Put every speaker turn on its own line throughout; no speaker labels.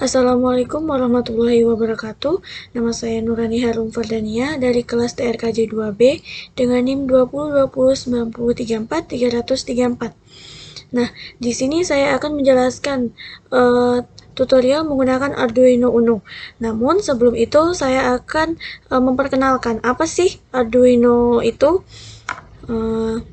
Assalamualaikum warahmatullahi wabarakatuh. Nama saya Nurani Harum Fardania dari kelas TRKJ 2B dengan NIM 20209034 Nah, di sini saya akan menjelaskan tutorial menggunakan Arduino Uno. Namun sebelum itu saya akan memperkenalkan apa sih Arduino itu. Uh,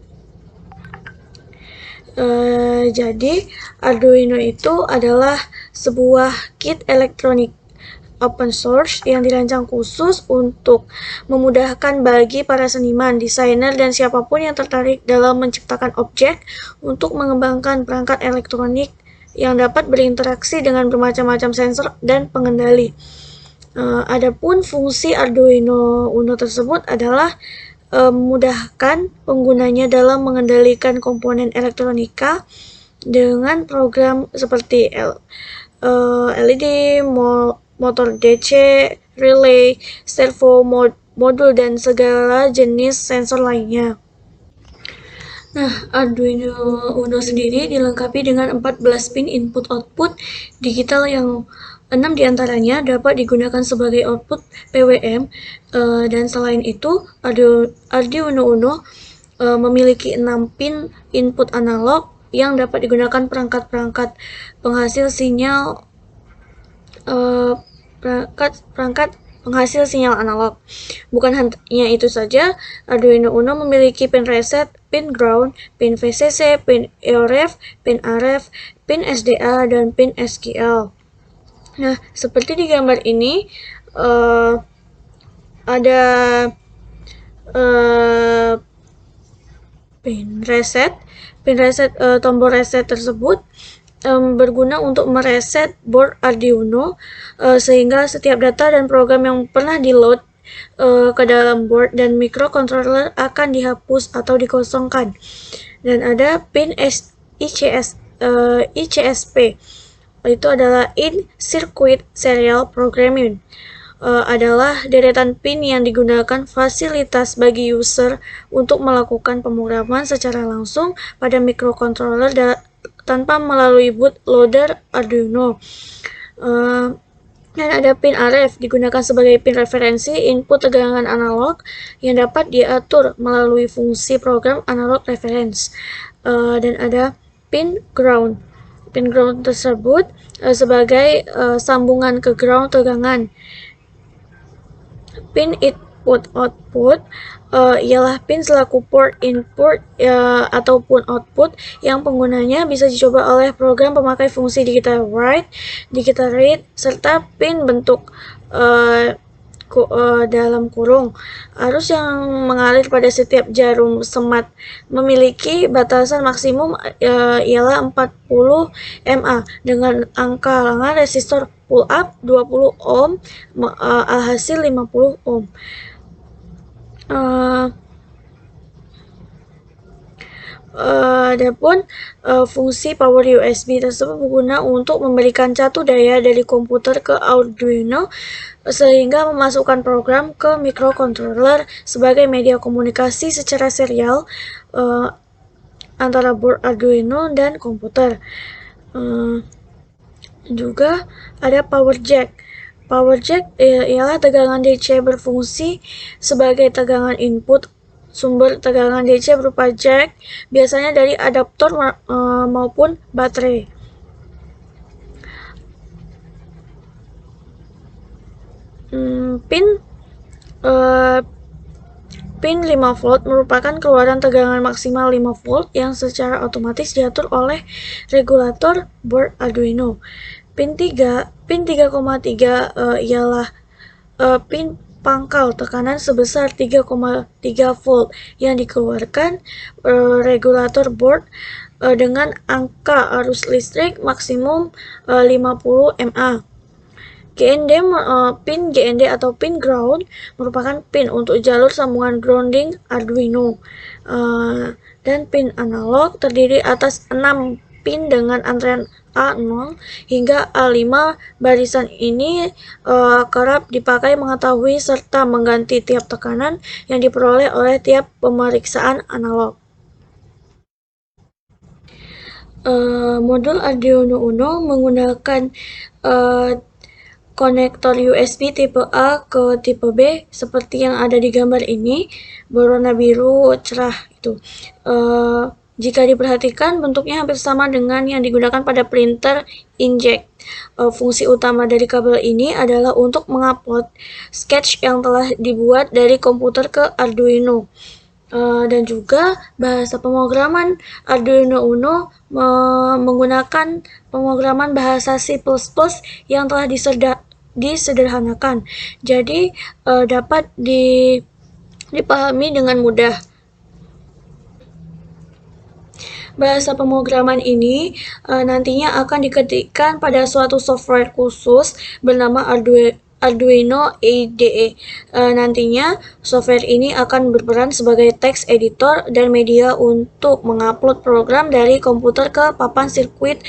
jadi Arduino itu adalah sebuah kit elektronik open source yang dirancang khusus untuk memudahkan bagi para seniman, desainer, dan siapapun yang tertarik dalam menciptakan objek untuk mengembangkan perangkat elektronik yang dapat berinteraksi dengan bermacam-macam sensor dan pengendali. Adapun fungsi Arduino Uno tersebut adalah memudahkan penggunanya dalam mengendalikan komponen elektronika dengan program seperti LED, motor DC, relay, servo, modul, dan segala jenis sensor lainnya. Nah, Arduino Uno sendiri dilengkapi dengan 14 pin input-output digital yang 6 diantaranya dapat digunakan sebagai output PWM, dan selain itu Arduino Uno memiliki 6 pin input analog yang dapat digunakan perangkat-perangkat penghasil sinyal penghasil sinyal analog. Bukan hanya itu saja, Arduino Uno memiliki pin reset, pin ground, pin VCC, pin EOREF, pin RF, pin SDA, dan pin SQL. Nah, seperti di gambar ini, ada pin reset. Tombol reset tersebut berguna untuk mereset board Arduino sehingga setiap data dan program yang pernah di-load ke dalam board dan microcontroller akan dihapus atau dikosongkan. Dan ada pin ICSP, itu adalah In Circuit Serial Programming. Adalah deretan pin yang digunakan fasilitas bagi user untuk melakukan pemrograman secara langsung pada microcontroller tanpa melalui bootloader Arduino. Dan ada pin RF digunakan sebagai pin referensi input tegangan analog yang dapat diatur melalui fungsi program analog reference. Dan ada pin ground. Pin ground tersebut sebagai sambungan ke ground tegangan. Pin input output ialah pin selaku port input ataupun output yang penggunanya bisa dicoba oleh program pemakai fungsi digital write, digital read, serta pin bentuk dalam kurung. Arus yang mengalir pada setiap jarum semat memiliki batasan maksimum ialah 40 mA dengan angka halangan resistor pull up 20 ohm, alhasil 50 ohm. Adapun fungsi power USB tersebut berguna untuk memberikan catu daya dari komputer ke Arduino sehingga memasukkan program ke microcontroller sebagai media komunikasi secara serial antara board Arduino dan komputer. Juga ada power jack. Power jack ialah tegangan DC berfungsi sebagai tegangan input. Sumber tegangan DC berupa jack, biasanya dari adaptor maupun baterai. Pin 5 volt merupakan keluaran tegangan maksimal 5 volt yang secara otomatis diatur oleh regulator board Arduino. Pin 3,3 ialah pin pangkal tekanan sebesar 3,3 volt yang dikeluarkan regulator board dengan angka arus listrik maksimum 50 mA. Pin GND atau pin ground merupakan pin untuk jalur sambungan grounding Arduino. Dan pin analog terdiri atas 6 pin dengan antrean A0 hingga A5. Barisan ini kerap dipakai mengetahui serta mengganti tiap tekanan yang diperoleh oleh tiap pemeriksaan analog. Modul Arduino Uno menggunakan konektor USB tipe A ke tipe B seperti yang ada di gambar ini, berwarna biru cerah itu. Jika diperhatikan, bentuknya hampir sama dengan yang digunakan pada printer inkjet. Fungsi utama dari kabel ini adalah untuk mengupload sketch yang telah dibuat dari komputer ke Arduino. Dan juga bahasa pemrograman Arduino Uno menggunakan pemrograman bahasa C++ yang telah disederhanakan, jadi dapat dipahami dengan mudah. Bahasa pemrograman ini nantinya akan diketikkan pada suatu software khusus bernama Arduino IDE. Nantinya software ini akan berperan sebagai text editor dan media untuk mengupload program dari komputer ke papan sirkuit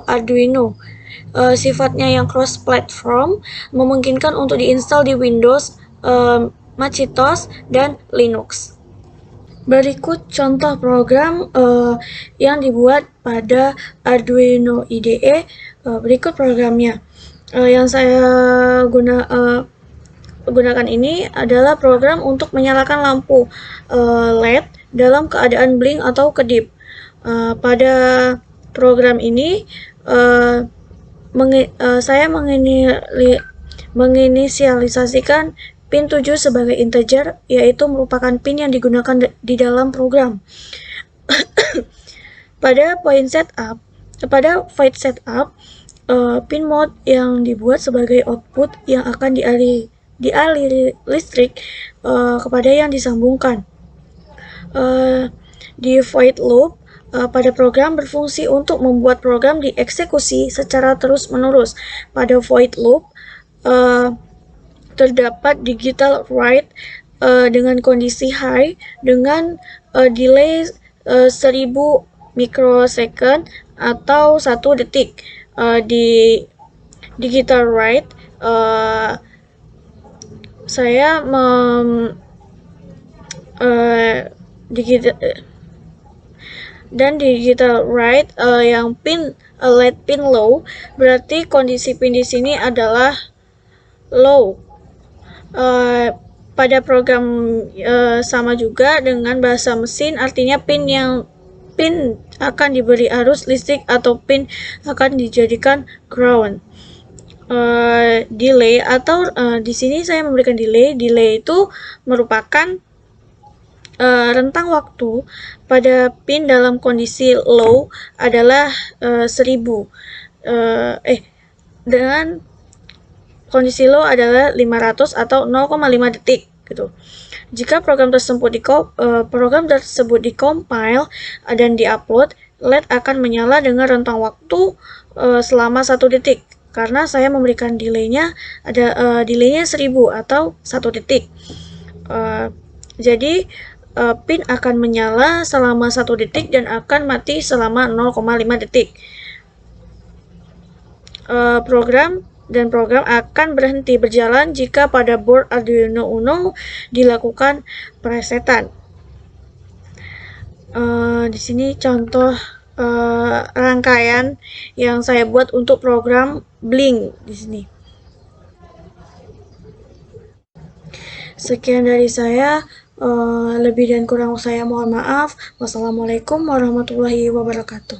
Arduino. Sifatnya yang cross-platform memungkinkan untuk diinstal di Windows, Macintosh, dan Linux. Berikut contoh program yang dibuat pada Arduino IDE. Berikut programnya. Yang saya gunakan ini adalah program untuk menyalakan lampu LED dalam keadaan blink atau kedip. Pada program ini saya menginisialisasikan pin 7 sebagai integer, yaitu merupakan pin yang digunakan di dalam program. Pada void setup, pin mode yang dibuat sebagai output yang akan dialiri listrik kepada yang disambungkan. Di void loop, pada program berfungsi untuk membuat program dieksekusi secara terus-menerus. Pada void loop, terdapat digital write dengan kondisi high dengan delay 1000 mikrosecond atau 1 detik. Di digital write, saya digital write yang LED pin low, berarti kondisi pin di sini adalah low. Pada program sama juga dengan bahasa mesin, artinya pin akan diberi arus listrik atau pin akan dijadikan ground. Delay atau di sini saya memberikan delay. Delay itu merupakan rentang waktu pada pin dalam kondisi low adalah 1000. Dengan kondisi low adalah 500 atau 0,5 detik gitu. Jika program tersebut dikompil dan diupload, LED akan menyala dengan rentang waktu selama 1 detik. Karena saya memberikan delaynya, ada delaynya 1000 atau 1 detik. Jadi pin akan menyala selama 1 detik dan akan mati selama 0,5 detik. Program akan berhenti berjalan jika pada board Arduino Uno dilakukan presetan. Di sini contoh rangkaian yang saya buat untuk program blink di sini. Sekian dari saya. Lebih dan kurang saya mohon maaf. Wassalamualaikum warahmatullahi wabarakatuh.